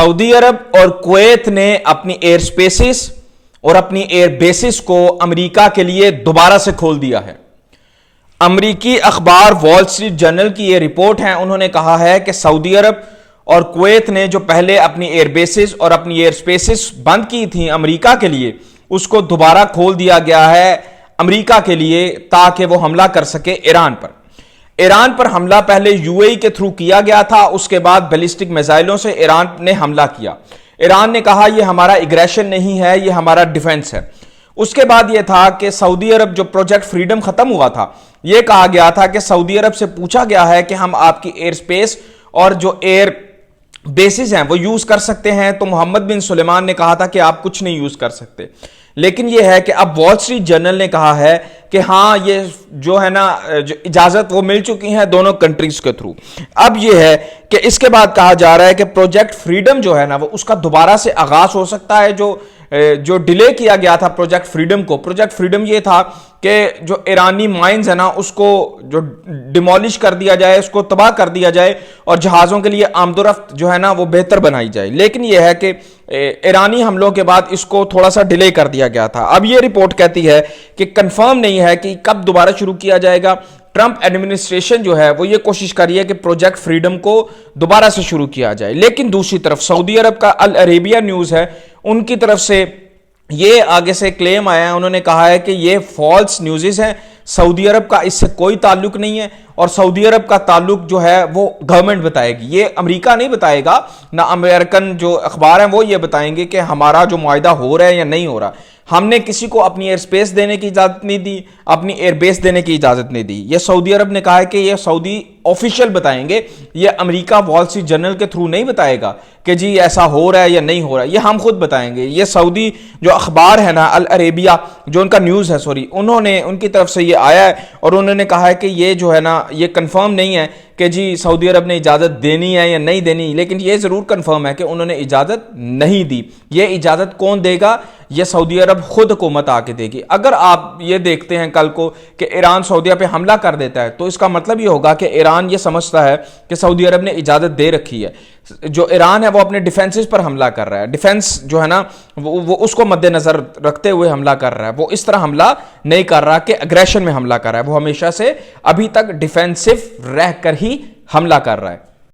سعودی عرب اور کویت نے اپنی ایئر سپیسز اور اپنی ایئر بیسز کو امریکہ کے لیے دوبارہ سے کھول دیا ہے۔ امریکی اخبار وال اسٹریٹ جرنل کی یہ رپورٹ ہے، انہوں نے کہا ہے کہ سعودی عرب اور کویت نے جو پہلے اپنی ایئر بیسز اور اپنی ایئر سپیسز بند کی تھیں امریکہ کے لیے، اس کو دوبارہ کھول دیا گیا ہے امریکہ کے لیے تاکہ وہ حملہ کر سکے ایران پر۔ ایران پر حملہ پہلے یو اے ای کے تھرو کیا گیا تھا، اس کے بعد بیلسٹک میزائلوں سے ایران نے حملہ کیا۔ ایران نے کہا یہ ہمارا ایگریشن نہیں ہے، یہ ہمارا ڈیفنس ہے۔ اس کے بعد یہ تھا کہ سعودی عرب جو پروجیکٹ فریڈم ختم ہوا تھا، یہ کہا گیا تھا کہ سعودی عرب سے پوچھا گیا ہے کہ ہم آپ کی ایئر سپیس اور جو ایئر بیسز ہیں وہ یوز کر سکتے ہیں، تو محمد بن سلیمان نے کہا تھا کہ آپ کچھ نہیں یوز کر سکتے۔ لیکن یہ ہے کہ اب وال اسٹریٹ جرنل نے کہا ہے کہ ہاں یہ جو ہے نا جو اجازت وہ مل چکی ہیں دونوں کنٹریز کے تھرو۔ اب یہ ہے کہ اس کے بعد کہا جا رہا ہے کہ پروجیکٹ فریڈم جو ہے نا وہ اس کا دوبارہ سے آغاز ہو سکتا ہے۔ جو ڈیلے کیا گیا تھا پروجیکٹ فریڈم کو، پروجیکٹ فریڈم یہ تھا کہ جو ایرانی مائنز ہے نا اس کو جو ڈیمولش کر دیا جائے، اس کو تباہ کر دیا جائے اور جہازوں کے لیے آمد و رفت جو ہے نا وہ بہتر بنائی جائے۔ لیکن یہ ہے کہ ایرانی حملوں کے بعد اس کو تھوڑا سا ڈیلے کر دیا گیا تھا۔ اب یہ رپورٹ کہتی ہے کہ کنفرم نہیں ہے کہ کب دوبارہ شروع کیا جائے گا۔ ٹرمپ ایڈمنسٹریشن جو ہے وہ یہ کوشش کر رہی ہے کہ پروجیکٹ فریڈم کو دوبارہ سے شروع کیا جائے، لیکن دوسری طرف سعودی عرب کا العربیہ نیوز ہے، ان کی طرف سے یہ آگے سے کلیم آیا ہے، انہوں نے کہا ہے کہ یہ فالس نیوزز ہیں، سعودی عرب کا اس سے کوئی تعلق نہیں ہے، اور سعودی عرب کا تعلق جو ہے وہ گورنمنٹ بتائے گی، یہ امریکہ نہیں بتائے گا، نہ امریکن جو اخبار ہیں وہ یہ بتائیں گے کہ ہمارا جو معاہدہ ہو رہا ہے یا نہیں ہو رہا۔ ہم نے کسی کو اپنی ایئر سپیس دینے کی اجازت نہیں دی، اپنی ایئر بیس دینے کی اجازت نہیں دی۔ یہ سعودی عرب نے کہا ہے کہ یہ سعودی آفیشیل بتائیں گے، یہ امریکہ وال اسٹریٹ جرنل کے تھرو نہیں بتائے گا کہ جی ایسا ہو رہا ہے یا نہیں ہو رہا ہے، یہ ہم خود بتائیں گے۔ یہ سعودی جو اخبار ہے نا العربیہ جو ان کا نیوز ہے انہوں نے ان کی طرف سے یہ آیا ہے، اور انہوں نے کہا ہے کہ یہ جو ہے نا یہ کنفرم نہیں ہے کہ جی سعودی عرب نے اجازت دینی ہے یا نہیں دینی، لیکن یہ ضرور کنفرم ہے کہ انہوں نے اجازت نہیں دی۔ یہ اجازت کون دے گا؟ یہ سعودی عرب خود حکومت آ کے دے گی۔ اگر آپ یہ دیکھتے ہیں کل کو کہ ایران سعودیہ پہ حملہ کر دیتا ہے تو اس کا مطلب یہ ہوگا کہ ایران یہ سمجھتا ہے کہ سعودی عرب نے اجازت دے رکھی ہے۔ جو ایران ہے وہ اپنے ڈیفنسز پر حملہ کر رہا ہے، ڈیفنس جو ہے نا وہ اس کو مد نظر رکھتے ہوئے حملہ کر رہا ہے، وہ اس طرح حملہ نہیں کر رہا کہ اگریشن میں حملہ کر رہا ہے، وہ ہمیشہ سے ابھی تک ڈیفینسو رہ کر ہی حملہ کر رہا ہے۔